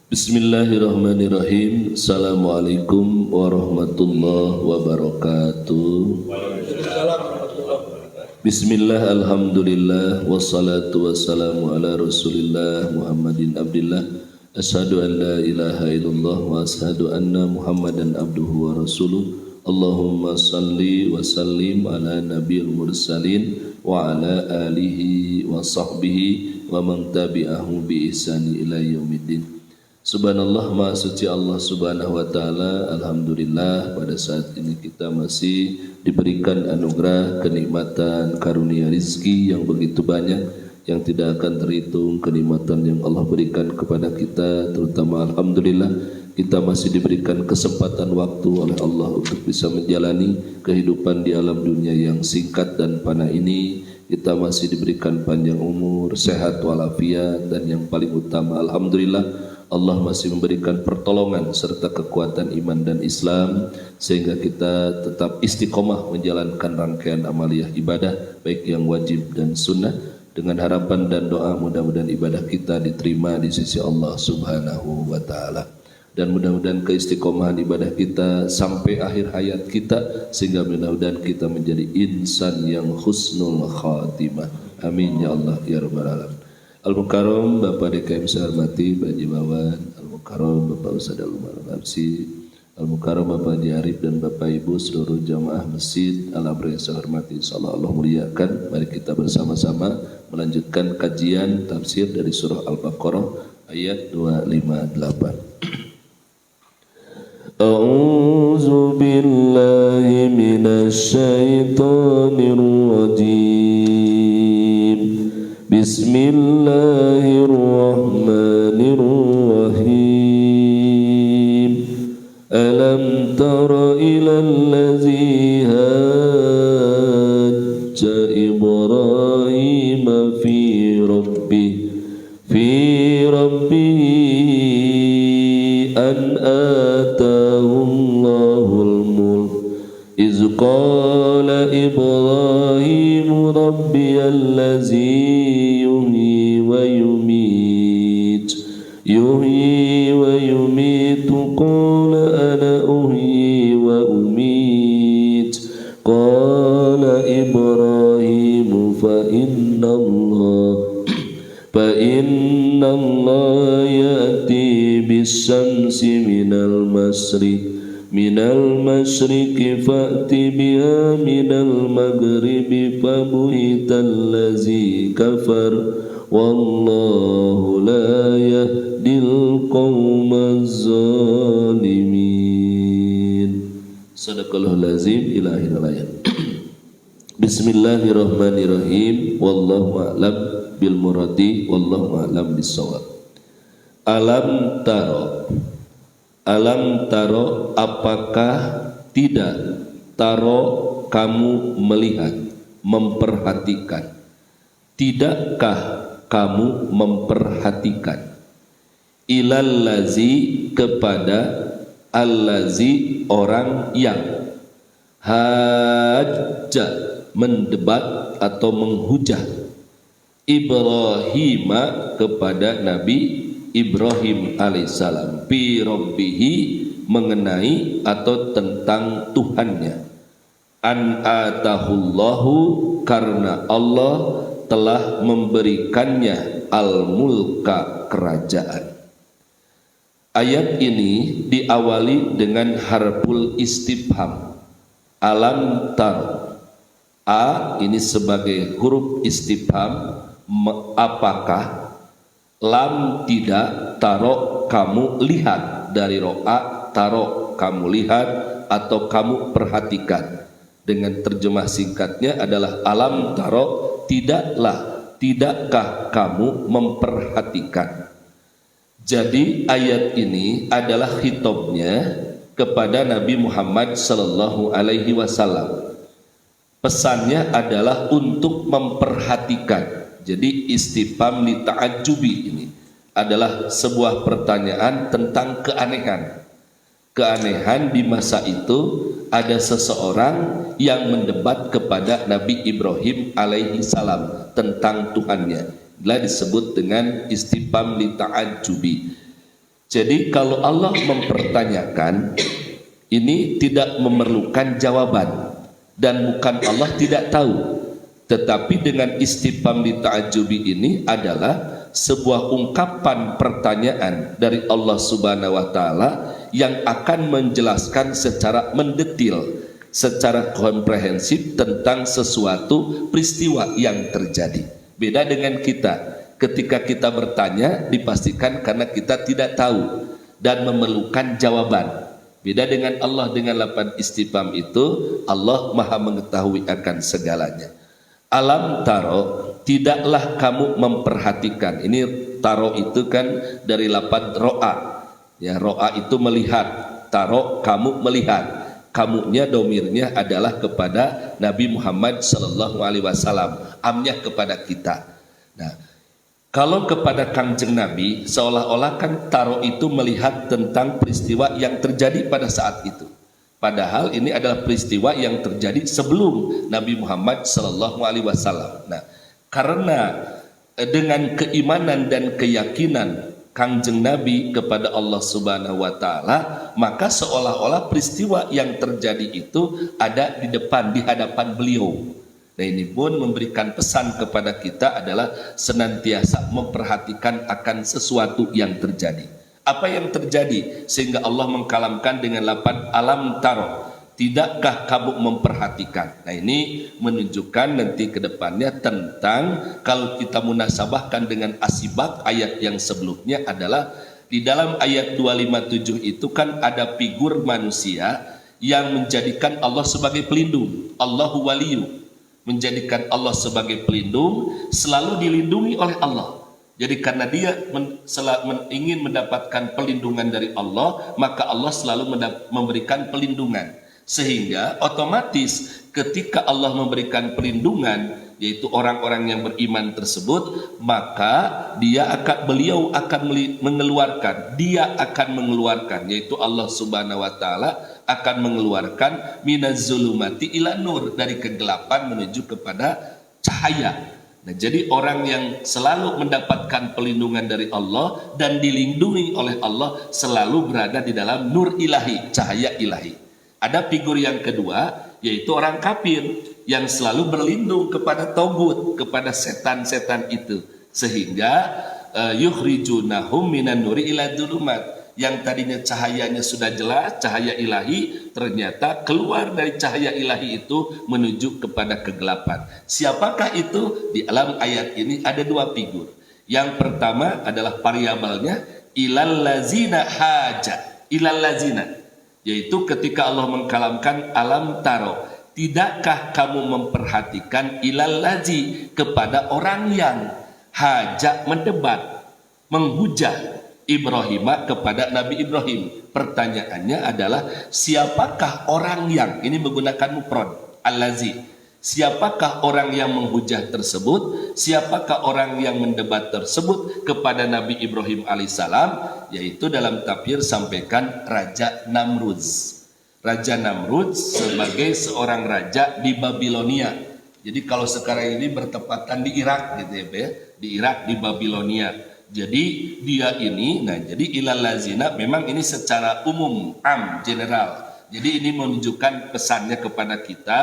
Bismillahirrahmanirrahim. Assalamualaikum warahmatullahi wabarakatuh. Bismillah, alhamdulillah, wassalatu wassalamu ala rasulillah Muhammadin abdillah. Ashadu an la ilaha illallah wa ashadu anna Muhammadan abduhu wa rasuluh. Allahumma salli wa sallim ala nabiyil mursalin wa ala alihi wa sahbihi wa man tabi'ahu bi ihsani ila yaumiddin. Subhanallah, maha suci Allah subhanahu wa ta'ala. Alhamdulillah, pada saat ini kita masih diberikan anugerah, kenikmatan, karunia rizki yang begitu banyak, yang tidak akan terhitung kenikmatan yang Allah berikan kepada kita. Terutama alhamdulillah, kita masih diberikan kesempatan waktu oleh Allah untuk bisa menjalani kehidupan di alam dunia yang singkat dan fana ini. Kita masih diberikan panjang umur, sehat walafiat, dan yang paling utama alhamdulillah Allah masih memberikan pertolongan serta kekuatan iman dan Islam sehingga kita tetap istiqomah menjalankan rangkaian amaliyah ibadah baik yang wajib dan sunnah, dengan harapan dan doa mudah-mudahan ibadah kita diterima di sisi Allah subhanahu wa ta'ala, dan mudah-mudahan keistiqomahan ibadah kita sampai akhir hayat kita sehingga mudah-mudahan kita menjadi insan yang husnul khatimah. Amin ya Allah ya rabbal alamin. Al-Mukarram Bapak DKM saya hormati Pak Jimawan, Al-Mukarram Bapak Ustadz Al-Umar Al-Absi, Al-Mukarram Bapak Haji Arif dan Bapak Ibu seluruh jamaah masjid Al-Abra yang saya hormati, insyaallah Allah muliakan. Mari kita bersama-sama melanjutkan kajian tafsir dari surah Al-Baqarah ayat 258. A'udzu billahi minasy syaithanir rajim. Bismillahirrahmanirrahim. Alam tara ilal ladzi hajja Ibrahim fi rabbih an atahu Allahul mulk iz qala Ibrahim rabbiyallazi yuhyi wa yumitu qala ana uhyi wa umit qala Ibrahim fa inna Allah ya'ti bis-syamsi minal mashriqi fa'ti biha minal maghribi fabuhital ladzi kafar wallahu la yahdil qawmaz zalimin. Sadaqallahul azim. Ila akhir ayat. Bismillahirrahmanirrahim. Wallahu a'lam bil muradi, wallahu a'lam bissawab. Alam taro, apakah tidak taro kamu melihat, memperhatikan, tidakkah kamu memperhatikan, ilal lazi kepada allazi orang yang hajja mendebat atau menghujat Ibrahima kepada Nabi Ibrahim alaihissalam fi rabbihi mengenai atau tentang Tuhannya, an atahullahu karena Allah telah memberikannya al-mulka kerajaan. Ayat ini diawali dengan harful istifham. Alam tar. A ini sebagai huruf istifham, apakah. Lam tidak, taro kamu lihat, dari ro'a taro kamu lihat atau kamu perhatikan. Dengan terjemah singkatnya adalah alam taro, tidakkah kamu memperhatikan. Jadi ayat ini adalah khitabnya kepada Nabi Muhammad sallallahu alaihi wasallam. Pesannya adalah untuk memperhatikan. Jadi istifham li ta'ajjubi ini adalah sebuah pertanyaan tentang keanehan. Keanehan di masa itu ada seseorang yang mendebat kepada Nabi Ibrahim alaihi salam tentang Tuhannya. Inilah disebut dengan istifham li ta'ajjubi. Jadi kalau Allah mempertanyakan, ini tidak memerlukan jawaban, dan bukan Allah tidak tahu, tetapi dengan istifham lita'ajjubi ini adalah sebuah ungkapan pertanyaan dari Allah Subhanahu wa taala yang akan menjelaskan secara mendetil, secara komprehensif tentang sesuatu peristiwa yang terjadi. Beda dengan kita, ketika kita bertanya dipastikan karena kita tidak tahu dan memerlukan jawaban. Beda dengan Allah, dengan lapan istifham itu Allah maha mengetahui akan segalanya. Alam taro, tidaklah kamu memperhatikan. Ini taro itu kan dari lapan ro'a, ya, ro'a itu melihat, taro kamu melihat. Kamunya domirnya adalah kepada Nabi Muhammad sallallahu alaihi wasallam, amnya kepada kita. Nah, kalau kepada Kangjeng Nabi seolah-olah kan taro itu melihat tentang peristiwa yang terjadi pada saat itu. Padahal ini adalah peristiwa yang terjadi sebelum Nabi Muhammad sallallahu alaihi wasallam. Nah, karena dengan keimanan dan keyakinan Kangjeng Nabi kepada Allah Subhanahu wa taala, maka seolah-olah peristiwa yang terjadi itu ada di depan, di hadapan beliau. Nah, ini pun memberikan pesan kepada kita adalah senantiasa memperhatikan akan sesuatu yang terjadi. Apa yang terjadi sehingga Allah mengkalamkan dengan lapan alam taro, tidakkah kamu memperhatikan? Nah, ini menunjukkan nanti ke depannya tentang, kalau kita munasabahkan dengan asibak ayat yang sebelumnya adalah di dalam ayat 257 itu kan ada figur manusia yang menjadikan Allah sebagai pelindung. Allahu waliyu, menjadikan Allah sebagai pelindung, selalu dilindungi oleh Allah. Jadi karena dia ingin mendapatkan pelindungan dari Allah, maka Allah selalu memberikan pelindungan. Sehingga otomatis ketika Allah memberikan pelindungan, yaitu orang-orang yang beriman tersebut, maka beliau akan mengeluarkan, yaitu Allah Subhanahu wa taala akan mengeluarkan minaz zulumati ila nur, dari kegelapan menuju kepada cahaya. Nah, jadi orang yang selalu mendapatkan pelindungan dari Allah dan dilindungi oleh Allah selalu berada di dalam nur ilahi, cahaya ilahi. Ada figur yang kedua, yaitu orang kafir yang selalu berlindung kepada togut, kepada setan-setan itu, sehingga yukhrijunahum minan nuri ila dzulumat. Yang tadinya cahayanya sudah jelas, cahaya ilahi, ternyata keluar dari cahaya ilahi itu menuju kepada kegelapan. Siapakah itu? Di dalam ayat ini ada dua figur. Yang pertama adalah variabelnya ilal lazina haja, ilal lazina, yaitu ketika Allah mengkalamkan alam taro, tidakkah kamu memperhatikan ilal lazi, kepada orang yang haja, mendebat, menghujat Ibrahim, kepada Nabi Ibrahim. Pertanyaannya adalah siapakah orang yang, ini menggunakan mufrad al-lazi, siapakah orang yang menghujat tersebut, siapakah orang yang mendebat tersebut kepada Nabi Ibrahim alaihissalam, yaitu dalam tafsir sampaikan Raja Namrudz. Raja Namrudz sebagai seorang raja di Babilonia. Jadi kalau sekarang ini bertepatan di Irak gitu ya, di Irak, di Babilonia. Jadi dia ini, nah jadi ilal lazina memang ini secara umum, general. Jadi ini menunjukkan pesannya kepada kita,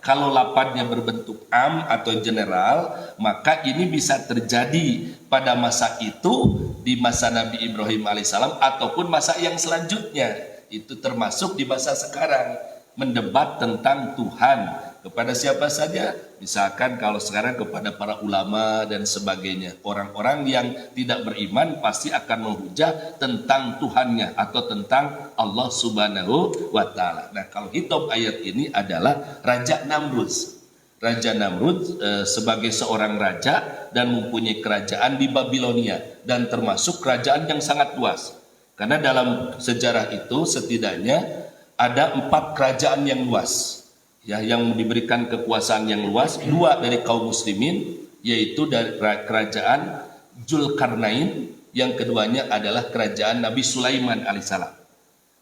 kalau lapannya berbentuk atau general, maka ini bisa terjadi pada masa itu, di masa Nabi Ibrahim alaihissalam, ataupun masa yang selanjutnya. Itu termasuk di masa sekarang, mendebat tentang Tuhan kepada siapa saja, misalkan kalau sekarang kepada para ulama dan sebagainya. Orang-orang yang tidak beriman pasti akan menghujat tentang Tuhannya atau tentang Allah Subhanahu wa taala. Nah, kalau hitam ayat ini adalah Raja Namrudz. Raja Namrudz sebagai seorang raja dan mempunyai kerajaan di Babilonia, dan termasuk kerajaan yang sangat luas. Karena dalam sejarah itu setidaknya ada 4 kerajaan yang luas, ya, yang diberikan kekuasaan yang luas. 2 dari kaum muslimin, yaitu dari kerajaan Zulkarnain, yang keduanya adalah kerajaan Nabi Sulaiman alaihissalam.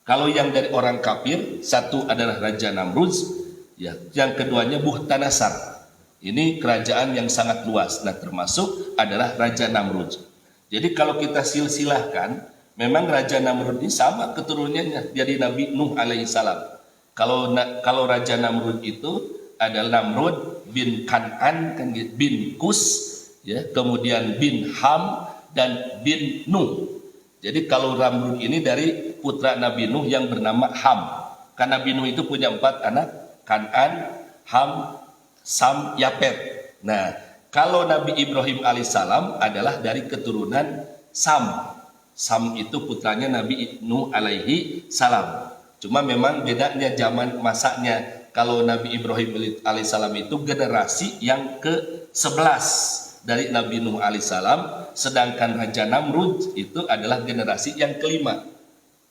Kalau yang dari orang kafir, 1 adalah Raja Namrudz, ya, yang keduanya Bukhtanasar. Ini kerajaan yang sangat luas. Nah, termasuk adalah Raja Namrudz. Jadi kalau kita silsilahkan, Memang Raja Namrud ini sama keturunannya dari Nabi Nuh alaihissalam. Kalau Raja Namrud itu adalah Namrud bin Kan'an, kan, bin Kus, ya, kemudian bin Ham dan bin Nuh. Jadi kalau Namrud ini dari putra Nabi Nuh yang bernama Ham. Karena Nabi Nuh itu punya 4 anak, Kan'an, Ham, Sam, Yapet. Nah, kalau Nabi Ibrahim alaihissalam adalah dari keturunan Sam. Sam itu putranya Nabi Nuh alaihi salam. Cuma memang bedanya zaman masanya. Kalau Nabi Ibrahim alaihissalam itu generasi yang ke-11 dari Nabi Nuh alaihissalam, sedangkan Raja Namrud itu adalah generasi yang kelima.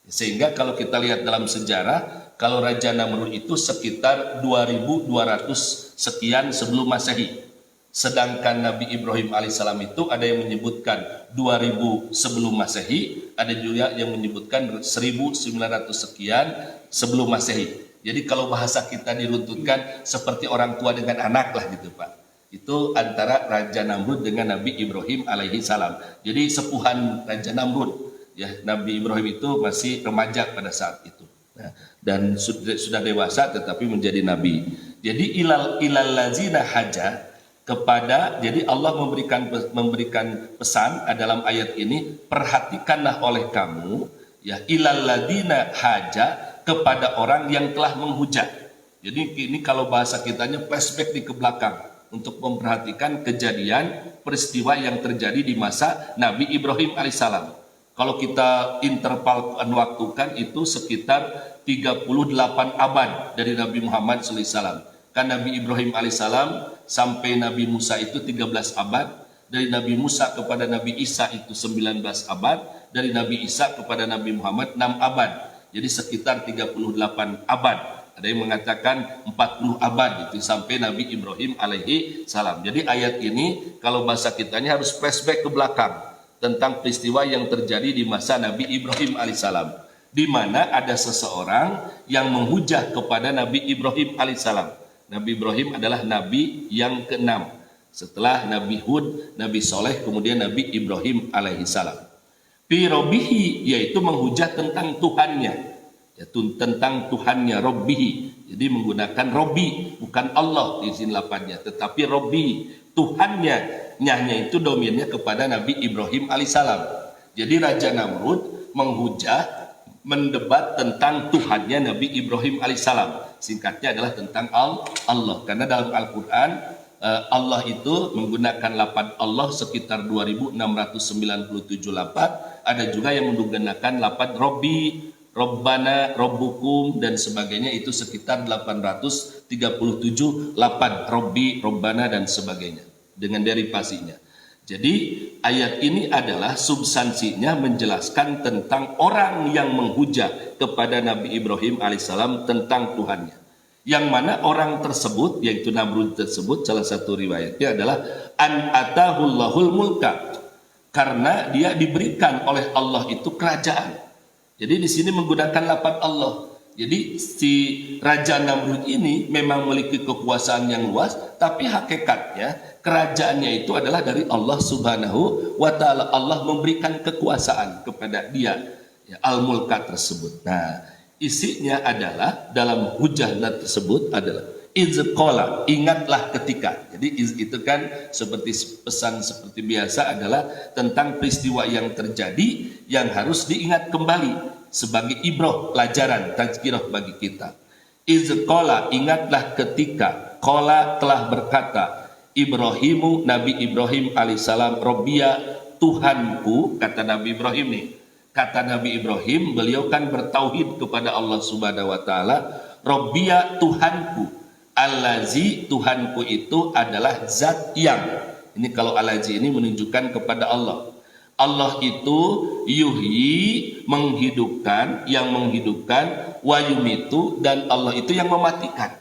Sehingga kalau kita lihat dalam sejarah, kalau Raja Namrud itu sekitar 2200 sekian sebelum Masehi. Sedangkan Nabi Ibrahim alaihissalam itu ada yang menyebutkan 2000 sebelum Masehi, ada juga yang menyebutkan 1900 sekian sebelum Masehi. Jadi kalau bahasa kita diruntutkan seperti orang tua dengan anak lah gitu Pak. Itu antara Raja Namrud dengan Nabi Ibrahim alaihissalam. Jadi sepuhan Raja Namrud, ya, Nabi Ibrahim itu masih remaja pada saat itu. Nah, dan sudah dewasa tetapi menjadi nabi. Jadi ilal lazina haja, kepada, jadi Allah memberikan pesan dalam ayat ini, perhatikanlah oleh kamu, ya, ilal ladina haja, kepada orang yang telah menghujat. Jadi ini kalau bahasa kitanya flashback di ke belakang untuk memperhatikan kejadian peristiwa yang terjadi di masa Nabi Ibrahim alaihissalam. Kalau kita interval waktukan itu sekitar 38 abad dari Nabi Muhammad SAW. Kan Nabi Ibrahim alaihissalam sampai Nabi Musa itu 13 abad, dari Nabi Musa kepada Nabi Isa itu 19 abad, dari Nabi Isa kepada Nabi Muhammad 6 abad. Jadi sekitar 38 abad. Ada yang mengatakan 40 abad itu sampai Nabi Ibrahim alaihi salam. Jadi ayat ini kalau bahasa kitanya harus flashback ke belakang tentang peristiwa yang terjadi di masa Nabi Ibrahim alaihissalam, di mana ada seseorang yang menghujat kepada Nabi Ibrahim alaihissalam. Nabi Ibrahim adalah nabi yang ke-6 setelah Nabi Hud, Nabi Soleh, kemudian Nabi Ibrahim alaihissalam. Fi robbihi, yaitu menghujat tentang Tuhannya, ya, tentang Tuhannya, robbihi. Jadi menggunakan robbi, bukan Allah di sini lapangnya, tetapi robbi, Tuhannya. Nyahnya itu dominnya kepada Nabi Ibrahim alaihissalam. Jadi Raja Namrud menghujat, mendebat tentang Tuhannya Nabi Ibrahim alaihissalam. Singkatnya adalah tentang Allah. Karena dalam Al-Quran Allah itu menggunakan lapan Allah sekitar 2697 lapan. Ada juga yang menggunakan lapan Robbi, Robbana, Robbukum dan sebagainya, itu sekitar 837 lapan Robbi, Robbana dan sebagainya dengan derivasinya. Jadi ayat ini adalah substansinya menjelaskan tentang orang yang menghujat kepada Nabi Ibrahim alaihissalam tentang Tuhannya. Yang mana orang tersebut, yaitu Namrud tersebut, salah satu riwayatnya adalah an atahullahul mulka, karena dia diberikan oleh Allah itu kerajaan. Jadi di sini menggunakan lafaz Allah. Jadi si Raja Namrud ini memang memiliki kekuasaan yang luas, tapi hakikatnya kerajaannya itu adalah dari Allah Subhanahu wa Ta'ala. Allah memberikan kekuasaan kepada dia, ya, al-mulka tersebut. Nah, isinya adalah dalam hujah tersebut adalah izqala, ingatlah ketika. Jadi itu kan seperti pesan seperti biasa adalah tentang peristiwa yang terjadi yang harus diingat kembali sebagai ibrah, pelajaran, tazkirah bagi kita. Izqala, ingatlah ketika, qala telah berkata, Ibrahimu, Nabi Ibrahim alaihissalam, Robbiya, Tuhanku, kata Nabi Ibrahim nih. Kata Nabi Ibrahim, beliau kan bertauhid kepada Allah Subhanahu wa Ta'ala. Robbiya, Tuhanku, Allazi, Tuhanku itu adalah zat yang, ini kalau Allazi ini menunjukkan kepada Allah. Allah itu yuhyi, menghidupkan, yang menghidupkan, wa yumitu, dan Allah itu yang mematikan.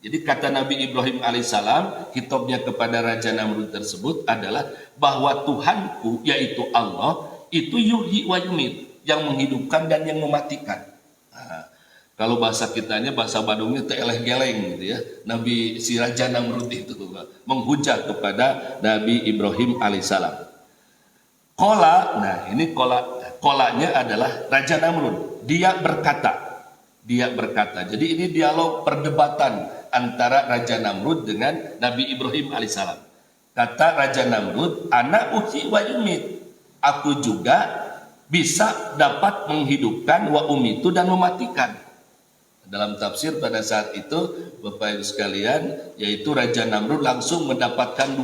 Jadi kata Nabi Ibrahim alaihissalam, kitabnya kepada Raja Namrud tersebut adalah bahwa Tuhanku, yaitu Allah, itu yuhyi wa yumit, yang menghidupkan dan yang mematikan. Nah, kalau bahasa kitanya, bahasa Bandungnya eleh-geleng gitu ya. Nabi si Raja Namrud itu menghujat kepada Nabi Ibrahim alaihissalam. Kola, nah ini kola, Kolanya adalah Raja Namrud. Dia berkata. Jadi ini dialog perdebatan antara Raja Namrud dengan Nabi Ibrahim alaihissalam. Kata Raja Namrud, ana uhyi wa yumit. Aku juga bisa dapat menghidupkan wa umitu dan mematikan. Dalam tafsir pada saat itu, Bapak Ibu sekalian, yaitu Raja Namrud langsung mendapatkan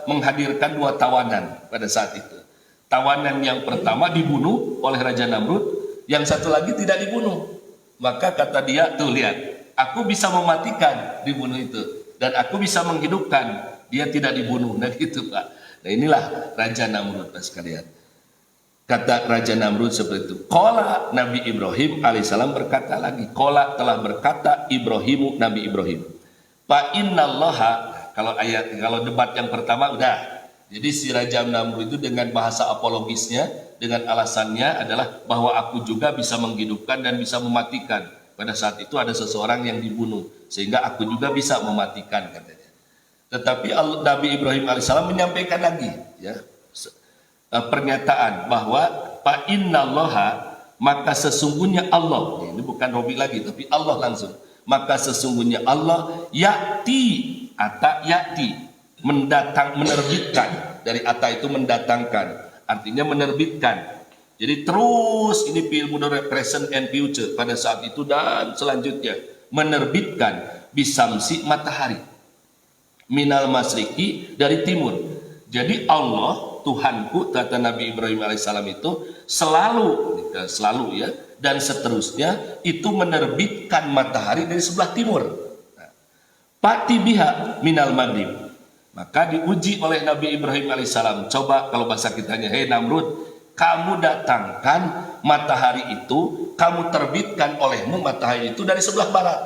menghadirkan dua tawanan pada saat itu. Tawanan yang pertama dibunuh oleh Raja Namrud, yang satu lagi tidak dibunuh. Maka kata dia, tuh lihat, aku bisa mematikan dibunuh itu, dan aku bisa menghidupkan, dia tidak dibunuh. Nah gitu Pak. Nah inilah Raja Namrud Pak sekalian. Kata Raja Namrud seperti itu. Qala Nabi Ibrahim alaihissalam berkata lagi. Qala telah berkata Ibrahimu, Nabi Ibrahim. Fa innallaha, kalau debat yang pertama udah. Jadi si Raja Namrud itu dengan bahasa apologisnya, dengan alasannya adalah bahwa aku juga bisa menghidupkan dan bisa mematikan. Pada saat itu ada seseorang yang dibunuh, sehingga aku juga bisa mematikan katanya. Tetapi Nabi Ibrahim alaihissalam menyampaikan lagi, ya, pernyataan bahwa fa innallaha, maka sesungguhnya Allah, ini bukan Robi lagi tapi Allah langsung, maka sesungguhnya Allah ya'ti, ata ya'ti, menerbitkan, dari ata itu mendatangkan, artinya menerbitkan. Jadi terus ini ilmu present and future pada saat itu dan selanjutnya, menerbitkan bisamsi, matahari, minal masriki, dari timur. Jadi Allah Tuhanku, kata Nabi Ibrahim alaihissalam itu selalu ya, dan seterusnya itu menerbitkan matahari dari sebelah timur. Pati biha minal maghrib. Maka diuji oleh Nabi Ibrahim alaihissalam. Coba kalau bahasa kitanya, hei Namrud, kamu datangkan matahari itu, kamu terbitkan olehmu matahari itu dari sebelah barat.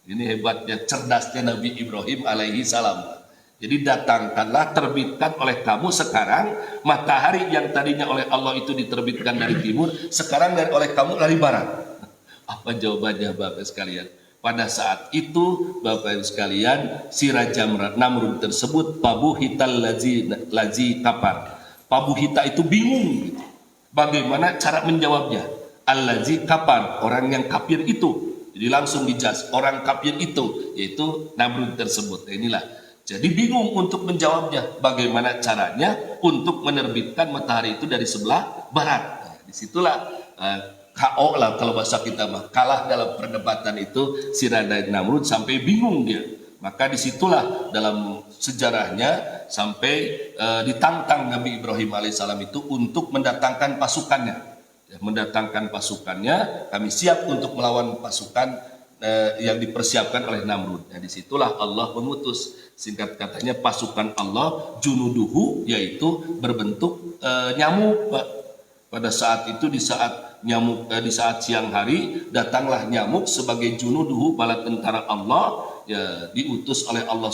Ini hebatnya, cerdasnya Nabi Ibrahim alaihissalam. Jadi datangkanlah, terbitkan oleh kamu sekarang matahari yang tadinya oleh Allah itu diterbitkan dari timur, sekarang oleh kamu dari barat. Apa jawabannya Bapak sekalian? Pada saat itu Bapak Ibu sekalian, si Raja Namrud tersebut pabuhital lazi kapar. Pabuhita itu bingung gitu. Bagaimana cara menjawabnya? Al-lazi kapar, orang yang kafir itu. Jadi langsung dijelas orang kafir itu, yaitu Namrud tersebut. Nah, inilah. Jadi bingung untuk menjawabnya, bagaimana caranya untuk menerbitkan matahari itu dari sebelah barat. Nah, disitulah KO lah kalau bahasa kita mah, kalah dalam perdebatan itu si Raja Namrud sampai bingung dia. Maka disitulah dalam sejarahnya sampai ditantang Nabi Ibrahim alaihissalam itu untuk mendatangkan pasukannya. Ya, mendatangkan pasukannya, kami siap untuk melawan pasukan yang dipersiapkan oleh Namrud. Nah, disitulah Allah mengutus, singkat katanya pasukan Allah junuduhu, yaitu berbentuk nyamuk Pak. Pada saat itu di saat siang hari datanglah nyamuk sebagai junuduhu, bala tentara Allah, ya, diutus oleh Allah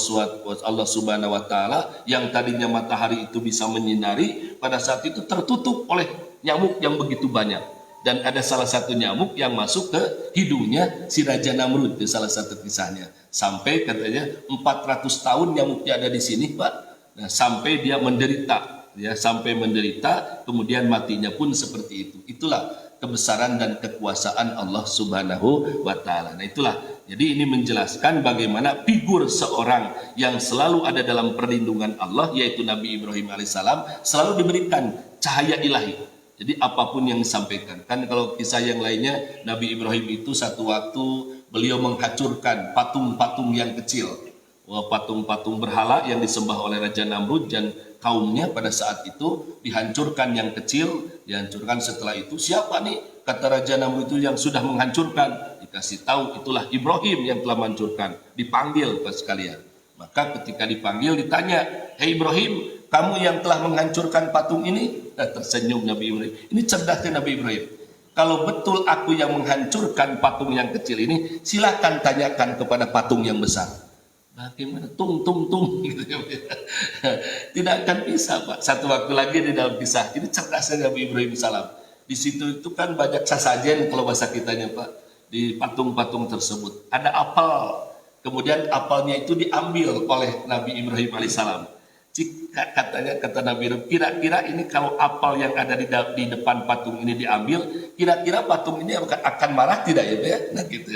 Subhanahu wa taala, yang tadinya matahari itu bisa menyinari, pada saat itu tertutup oleh nyamuk yang begitu banyak. Dan ada salah satu nyamuk yang masuk ke hidungnya si Raja Namrud, itu salah satu kisahnya. Sampai katanya 400 tahun nyamuknya ada di sini Pak. Nah, sampai dia menderita, ya, sampai menderita, kemudian matinya pun seperti itu. Itulah kebesaran dan kekuasaan Allah Subhanahu wa taala. Nah, itulah. Jadi ini menjelaskan bagaimana figur seorang yang selalu ada dalam perlindungan Allah, yaitu Nabi Ibrahim alaihissalam, selalu diberikan cahaya ilahi. Jadi apapun yang disampaikan, kan kalau kisah yang lainnya, Nabi Ibrahim itu satu waktu beliau menghancurkan patung-patung yang kecil, patung-patung berhala yang disembah oleh Raja Namrud dan kaumnya. Pada saat itu dihancurkan yang kecil, dihancurkan. Setelah itu siapa nih, kata Raja Namrud itu, yang sudah menghancurkan? Dikasih tahu, itulah Ibrahim yang telah menghancurkan. Dipanggil Pak sekalian. Maka ketika dipanggil ditanya, hei Ibrahim, kamu yang telah menghancurkan patung ini? Tersenyum Nabi Ibrahim. Ini cerdasnya Nabi Ibrahim. Kalau betul aku yang menghancurkan patung yang kecil ini, silahkan tanyakan kepada patung yang besar. Bagaimana? Tung. Tidak akan bisa Pak. Satu waktu lagi di dalam kisah ini cerdasnya Nabi Ibrahim salam. Di situ itu kan banyak sasajen kalau bahasa kitanya Pak. Di patung-patung tersebut ada apel. Kemudian apelnya itu diambil oleh Nabi Ibrahim alaihissalam. Katanya kata Nabi Ibrahim, kira-kira ini kalau apel yang ada di depan patung ini diambil, kira-kira patung ini akan marah tidak ya? Nah gitu.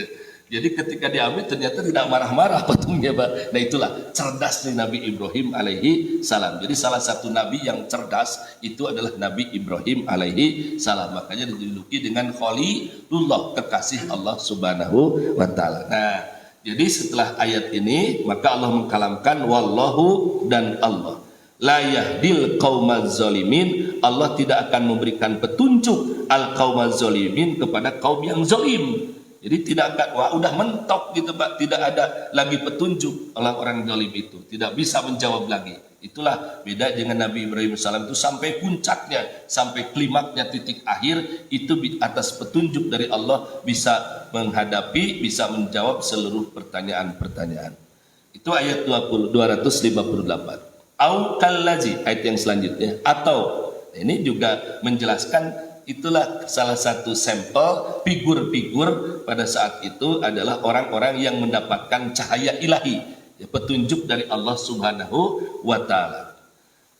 Jadi ketika diambil ternyata tidak marah-marah patungnya, Pak. Nah itulah cerdasnya Nabi Ibrahim alaihi salam. Jadi salah satu nabi yang cerdas itu adalah Nabi Ibrahim alaihi salam. Makanya dijuluki dengan Khalilullah, kekasih Allah Subhanahu wa taala. Nah, jadi setelah ayat ini maka Allah mengkalamkan wallahu dan Allah la yahdil qaumaz zalimin. Allah tidak akan memberikan petunjuk al qaumaz zalimin kepada kaum yang zalim. Jadi tidak akan, wah udah mentok gitu Pak, tidak ada lagi petunjuk oleh orang zalim itu, tidak bisa menjawab lagi. Itulah beda dengan Nabi Ibrahim SAW itu sampai puncaknya, sampai klimaknya, titik akhir itu atas petunjuk dari Allah bisa menghadapi, bisa menjawab seluruh pertanyaan-pertanyaan. Itu ayat 258. Au kallazi, ayat yang selanjutnya, atau ini juga menjelaskan. Itulah salah satu sampel figur-figur pada saat itu adalah orang-orang yang mendapatkan cahaya ilahi, ya, petunjuk dari Allah Subhanahu wa taala.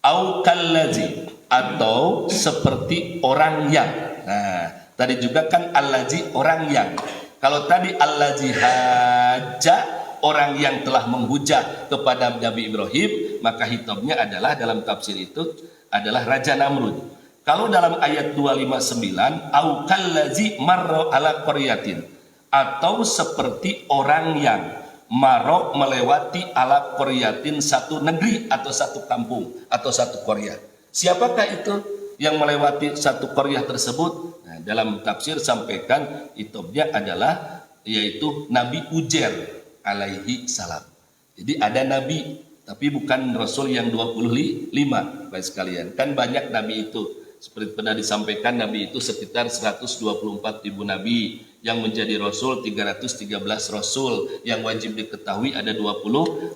Au kallazi, atau seperti orang yang. Nah, tadi juga kan allazi, orang yang. Kalau tadi allazi haja, orang yang telah menghujah kepada Nabi Ibrahim, maka hitabnya adalah dalam tafsir itu adalah Raja Namrud. Kalau dalam ayat 259, au kallazi marra ala qaryatin, atau seperti orang yang marra melewati ala qaryatin, satu negeri atau satu kampung atau satu qaryah. Siapakah itu yang melewati satu qaryah tersebut? Nah, dalam tafsir sampaikan itobnya adalah yaitu Nabi Ujair alaihi salam. Jadi ada nabi tapi bukan rasul yang 25 Bapak sekalian. Kan banyak nabi itu. Seperti pernah disampaikan, Nabi itu sekitar 124.000 Nabi, yang menjadi Rasul 313 Rasul, yang wajib diketahui ada 25,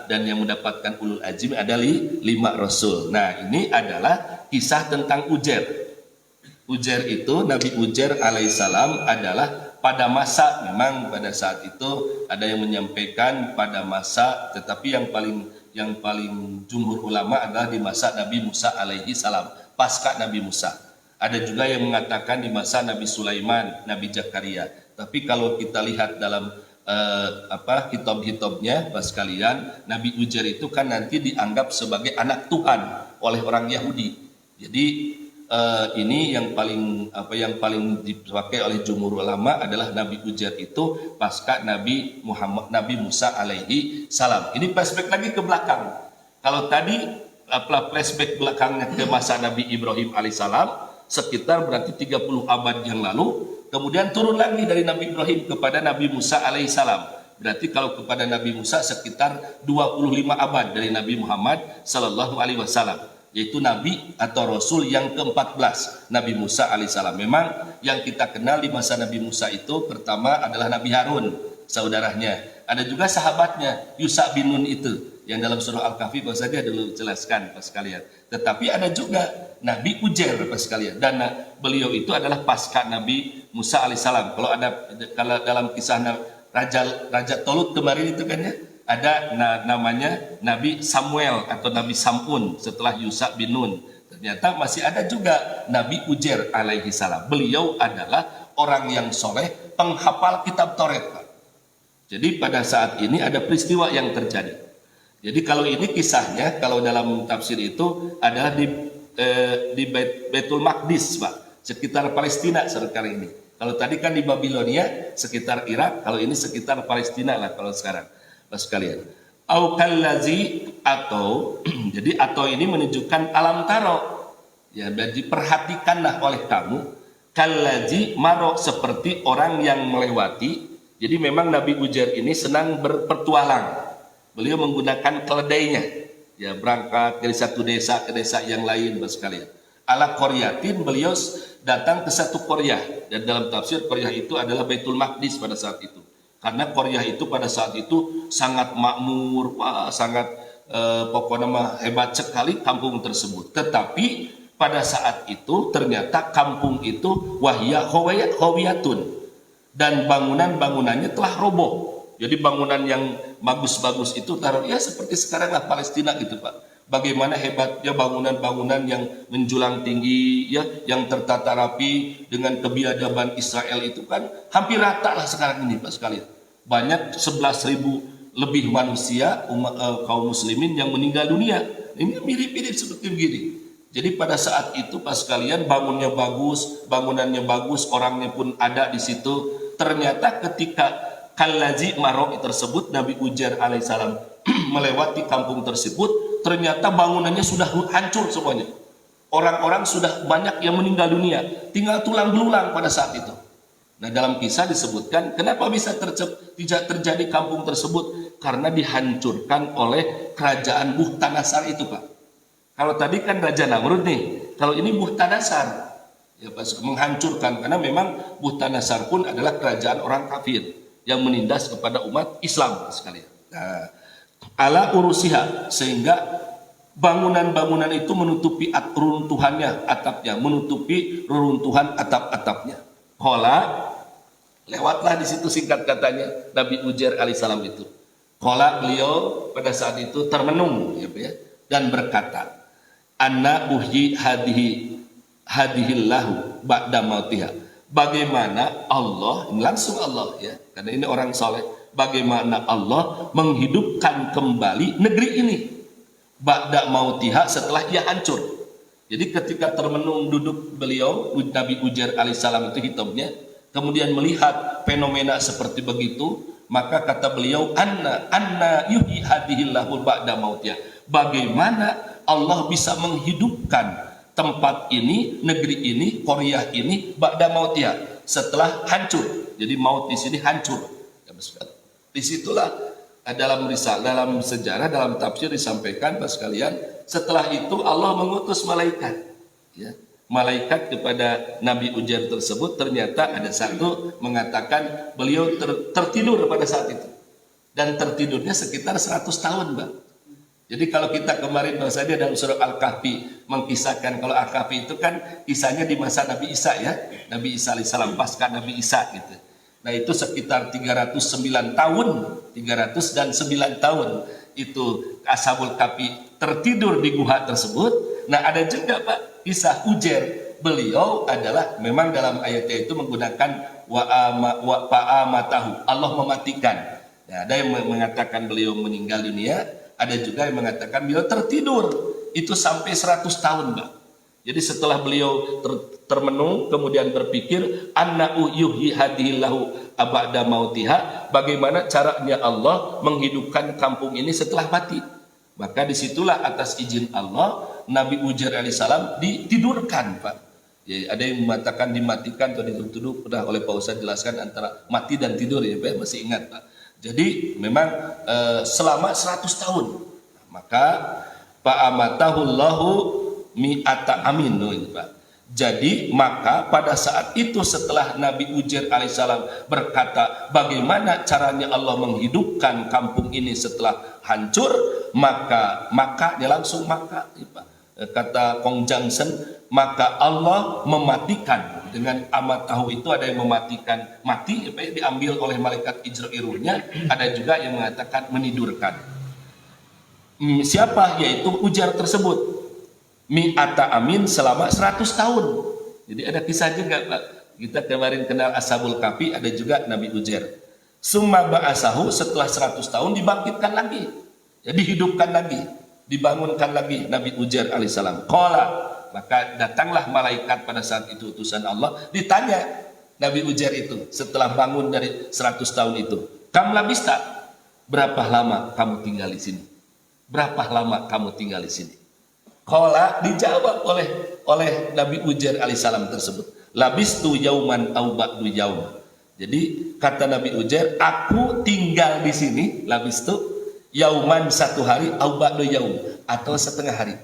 dan yang mendapatkan ulul azmi ada 5 Rasul. Nah ini adalah kisah tentang Ujair. Ujair itu, Nabi Ujair alaihissalam adalah pada masa, memang pada saat itu ada yang menyampaikan pada masa, tetapi yang paling jumhur ulama adalah di masa Nabi Musa alaihi salam, pasca Nabi Musa. Ada juga yang mengatakan di masa Nabi Sulaiman, Nabi Zakaria. Tapi kalau kita lihat dalam kitab-kitabnya, Bapak sekalian, Nabi Ujair itu kan nanti dianggap sebagai anak Tuhan oleh orang Yahudi. Jadi ini yang paling dipakai oleh jumhur ulama adalah Nabi Ujair itu pasca Nabi Musa alaihi salam. Ini flashback lagi ke belakang. Kalau tadi flashback belakangnya ke masa Nabi Ibrahim alaihissalam sekitar berarti 30 abad yang lalu, kemudian turun lagi dari Nabi Ibrahim kepada Nabi Musa alaihissalam. Berarti kalau kepada Nabi Musa sekitar 25 abad dari Nabi Muhammad sallallahu alaihi wasallam, yaitu nabi atau rasul yang ke-14 Nabi Musa alaihissalam. Memang yang kita kenal di masa Nabi Musa itu pertama adalah Nabi Harun, saudaranya. Ada juga sahabatnya Yusha bin Nun itu, yang dalam surah Al-Kahfi baru saja dulu jelaskan Bapak sekalian. Tetapi ada juga Nabi Ujair Bapak sekalian, dan beliau itu adalah pasca Nabi Musa alaihissalam. Kalau dalam kisah Raja Tolut kemarin itu kan ya, ada namanya Nabi Samuel atau Nabi Samun setelah Yusha bin Nun. Ternyata masih ada juga Nabi Ujair alaihi salam. Beliau adalah orang yang soleh, penghafal kitab Taurat. Jadi pada saat ini ada peristiwa yang terjadi. Jadi kalau ini kisahnya, kalau dalam tafsir itu adalah di Baitul Maqdis, Pak, sekitar Palestina sekarang ini. Kalau tadi kan di Babilonia, sekitar Irak, kalau ini sekitar Palestina lah kalau sekarang, Bapak sekalian. Au kallazi, atau jadi atau ini menunjukkan alam taro. Ya, berarti perhatikanlah oleh kamu, kallazi maro, seperti orang yang melewati. Jadi memang Nabi Ujair ini senang berpetualang. Beliau menggunakan keledainya, ya, berangkat dari satu desa ke desa yang lain, Bapak sekalian. Ala qaryatin, beliau datang ke satu qaryah, dan dalam tafsir qaryah itu adalah Baitul Maqdis pada saat itu. Karena qaryah itu pada saat itu sangat makmur, sangat pokoknya hebat sekali kampung tersebut. Tetapi pada saat itu ternyata kampung itu wahya khawiyatun, dan bangunan-bangunannya telah roboh. Jadi bangunan yang bagus-bagus itu taruh ya seperti sekarang lah Palestina gitu Pak. bagaimana hebatnya bangunan-bangunan yang menjulang tinggi, ya, yang tertata rapi dengan kebiadaban Israel itu kan hampir rata lah sekarang ini Pak sekalian. Banyak 11.000 lebih manusia kaum muslimin yang meninggal dunia. Ini mirip-mirip seperti begini. Jadi pada saat itu Pak sekalian bangunnya bagus, bangunannya bagus, orangnya pun ada di situ. Ternyata ketika Kalazi Marok tersebut Nabi Ujair alaihissalam melewati kampung tersebut, ternyata bangunannya sudah hancur semuanya. Orang-orang sudah banyak yang meninggal dunia, tinggal tulang belulang pada saat itu. Nah, dalam kisah disebutkan kenapa bisa tidak terjadi kampung tersebut, karena dihancurkan oleh kerajaan Bukhtanasar itu Pak. Kalau tadi kan Raja Namrud nih, kalau ini Bukhtanasar ya Pak, menghancurkan, karena memang Bukhtanasar pun adalah kerajaan orang kafir yang menindas kepada umat Islam sekalian. Nah, ala urusiha, sehingga bangunan-bangunan itu menutupi runtuhannya, atapnya, menutupi reruntuhan atap-atapnya. Kola, lewatlah di situ singkat katanya Nabi Ujair alaihissalam itu. Kola, beliau pada saat itu termenung ya, dan berkata, anna uhyi hadihillahu ba'da mautiha. Bagaimana Allah, langsung Allah ya, karena ini orang soleh, bagaimana Allah menghidupkan kembali negeri ini ba'da mautiha, setelah ia hancur. Jadi ketika termenung duduk beliau Nabi Ujair alaihissalam itu hitamnya, kemudian melihat fenomena seperti begitu, maka kata beliau, anna yuhyi hadihillahu ba'da mautiha. Bagaimana Allah bisa menghidupkan tempat ini, negeri ini, Korea ini ba'da mautiha, setelah hancur. Jadi maut di sini hancur. Disitulah dalam sejarah, dalam tafsir disampaikan Pak sekalian, setelah itu Allah mengutus malaikat ya, malaikat kepada Nabi Ujair tersebut. Ternyata ada satu mengatakan beliau tertidur pada saat itu, dan tertidurnya sekitar 100 tahun Mbak. Jadi kalau kita kemarin bahasanya dalam surah Al-Kahfi mengkisahkan, kalau Al-Kahfi itu kan kisahnya di masa Nabi Isa ya, Nabi Isa alaihissalam pasca Nabi Isa gitu. Nah itu sekitar 309 tahun, 309 tahun itu Ashabul Kahfi tertidur di guha tersebut. Nah ada juga Pak kisah Ujair, beliau adalah memang dalam ayatnya itu menggunakan fa'amatahu, Allah mematikan. Nah, ada yang mengatakan beliau meninggal dunia, ada juga yang mengatakan beliau tertidur itu sampai 100 tahun Mbak. Jadi setelah beliau termenung kemudian berpikir, anna yuhyi hadihillahu abada mautiha, bagaimana caranya Allah menghidupkan kampung ini setelah mati. Maka disitulah atas izin Allah Nabi Ujair alaihissalam ditidurkan Pak. Ya, ada yang mengatakan dimatikan atau dituduh, pernah oleh Pak Ustadz jelaskan antara mati dan tidur ya Pak, masih ingat Pak. Jadi memang selama 100 tahun. Maka fa'amatahullahu mi'ata amin Pak. Jadi maka pada saat itu setelah Nabi Ujair alaihissalam berkata bagaimana caranya Allah menghidupkan kampung ini setelah hancur, maka dia langsung maka kata Kong Jangsen, maka Allah mematikan. Dengan amat tahu itu ada yang mematikan mati diambil oleh malaikat ijra'irulnya, ada juga yang mengatakan menidurkan. Siapa? Yaitu Ujair tersebut mi'ata amin selama 100 tahun. Jadi ada kisah juga Pak. Kita kemarin kenal Ashabul Kahfi, ada juga Nabi Ujair. Summa ba'asahu, setelah 100 tahun dibangkitkan lagi. Jadi hidupkan lagi, dibangunkan lagi Nabi Ujair alaihissalam. Qala, maka datanglah malaikat pada saat itu utusan Allah, ditanya Nabi Ujair itu setelah bangun dari 100 tahun itu, kam labista, berapa lama kamu tinggal di sini? Berapa lama kamu tinggal di sini? Qala, dijawab oleh Nabi Ujair alaihissalam tersebut, labistu yauman au ba'du yaum. Jadi kata Nabi Ujair, aku tinggal di sini, labistu yauman, satu hari, au ba'du yaum, atau setengah hari.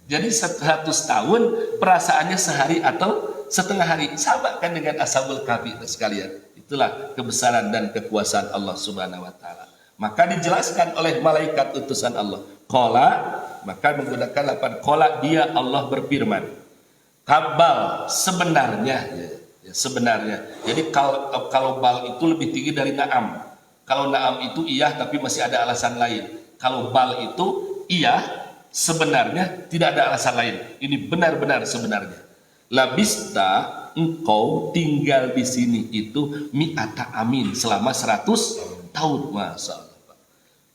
Jadi 100 tahun perasaannya sehari atau setengah hari. Sama kan dengan Ashabul Kahfi sekalian. Itulah kebesaran dan kekuasaan Allah Subhanahu wa taala. Maka dijelaskan oleh malaikat utusan Allah. Qala, maka menggunakan lapan qala, dia Allah berfirman. Kabal, sebenarnya ya, sebenarnya. Jadi kalau bal itu lebih tinggi dari na'am. Kalau na'am itu iya tapi masih ada alasan lain. Kalau bal itu iya sebenarnya tidak ada alasan lain. Ini benar-benar sebenarnya. Labista, engkau tinggal di sini itu mi'ata amin selama 100 tahun. Masya Allah.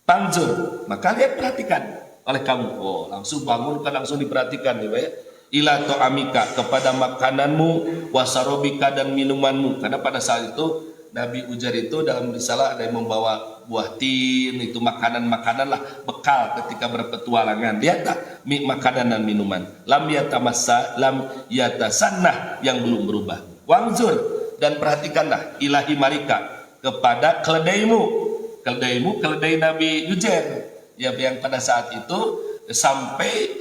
Tanzur, maka lihat perhatikan oleh kamu. Oh, langsung bangun kan, langsung diperhatikan ya, Pak ya. Ila to'amika, kepada makananmu, wasarobika, dan minumanmu. Karena pada saat itu Nabi Ujar itu dalam risalah ada yang membawa buah tin, itu makanan-makanan lah, bekal ketika berpetualangan. Lihat tak, makanan dan minuman. Lam yatamassa, lam yatasannah, yang belum berubah. Wangzur, dan perhatikanlah ilahi marika, kepada keledaimu, keledai Nabi Ujar, ya, yang pada saat itu sampai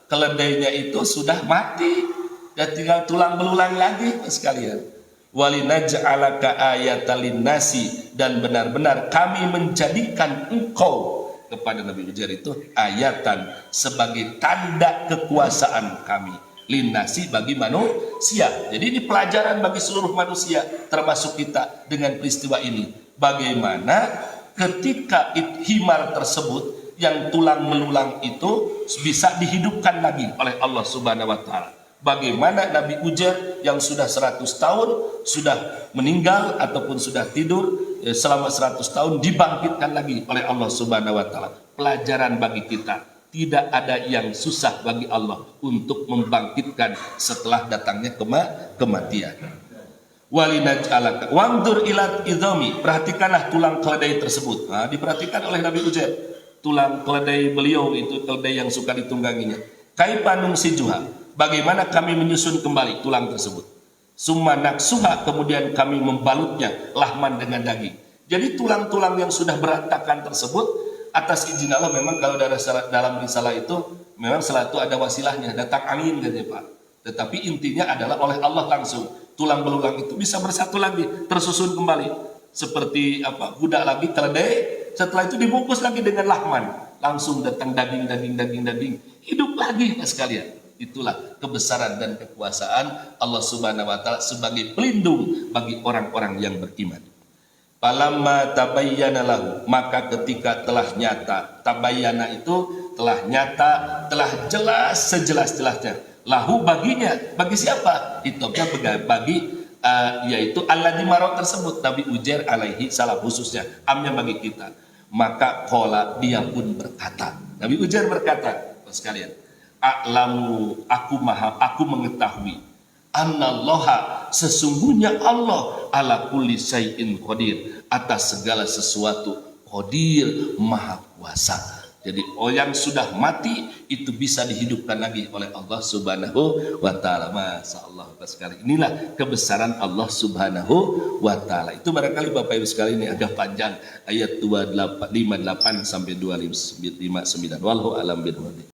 keledainya itu sudah mati dan tinggal tulang belulang lagi sekalian. Walinaj'alaka ayatal linnasi, dan benar-benar kami menjadikan engkau, kepada Nabi Ujar itu, ayatan, sebagai tanda kekuasaan kami, linnasi, bagi manusia. Jadi ini pelajaran bagi seluruh manusia, termasuk kita, dengan peristiwa ini. Bagaimana ketika himar tersebut yang tulang belulang itu bisa dihidupkan lagi oleh Allah Subhanahu wa taala. Bagaimana Nabi Ujar yang sudah 100 tahun sudah meninggal ataupun sudah tidur selama 100 tahun dibangkitkan lagi oleh Allah Subhanahu wa taala. Pelajaran bagi kita, tidak ada yang susah bagi Allah untuk membangkitkan setelah datangnya kematian. Walinaj'alaka wangdur ilat idhami, perhatikanlah tulang keledai tersebut. Nah, diperhatikan oleh Nabi Ujar, tulang keledai beliau itu, keledai yang suka ditungganginya. Kaipanung sijuha, bagaimana kami menyusun kembali tulang tersebut. Summa naksuha, kemudian kami membalutnya lahman dengan daging. Jadi tulang-tulang yang sudah berantakan tersebut, atas izin Allah, memang kalau dalam risalah itu memang selalu ada wasilahnya, datang angin katanya Pak. Tetapi intinya adalah oleh Allah langsung tulang belulang itu bisa bersatu lagi, tersusun kembali seperti budak lagi keledai. Setelah itu dibungkus lagi dengan lahman, langsung datang daging, hidup lagi Mas sekalian. Itulah kebesaran dan kekuasaan Allah Subhanahu wa taala sebagai pelindung bagi orang-orang yang beriman. Falamma tabayyana lahu, maka ketika telah nyata, tabayyana itu telah nyata, telah jelas sejelas-jelasnya. Lahu, baginya, bagi siapa? Hitopnya bagi yaitu alladzi marot tersebut, Nabi Ujar alaihi salam khususnya, amnya bagi kita. Maka qala, dia pun berkata, Nabi Ujar berkata, sekalian, a'lamu, aku mengetahui, annallaha, sesungguhnya Allah, ala kulli syai'in qadir, atas segala sesuatu, qadir, maha kuasa. Jadi yang sudah mati itu bisa dihidupkan lagi oleh Allah Subhanahu wa taala. Masyaallah sekali. Inilah kebesaran Allah Subhanahu wa taala. Itu barangkali Bapak Ibu sekalian, ini agak panjang, ayat 58 sampai 259. Wallahu a'lam bishawab.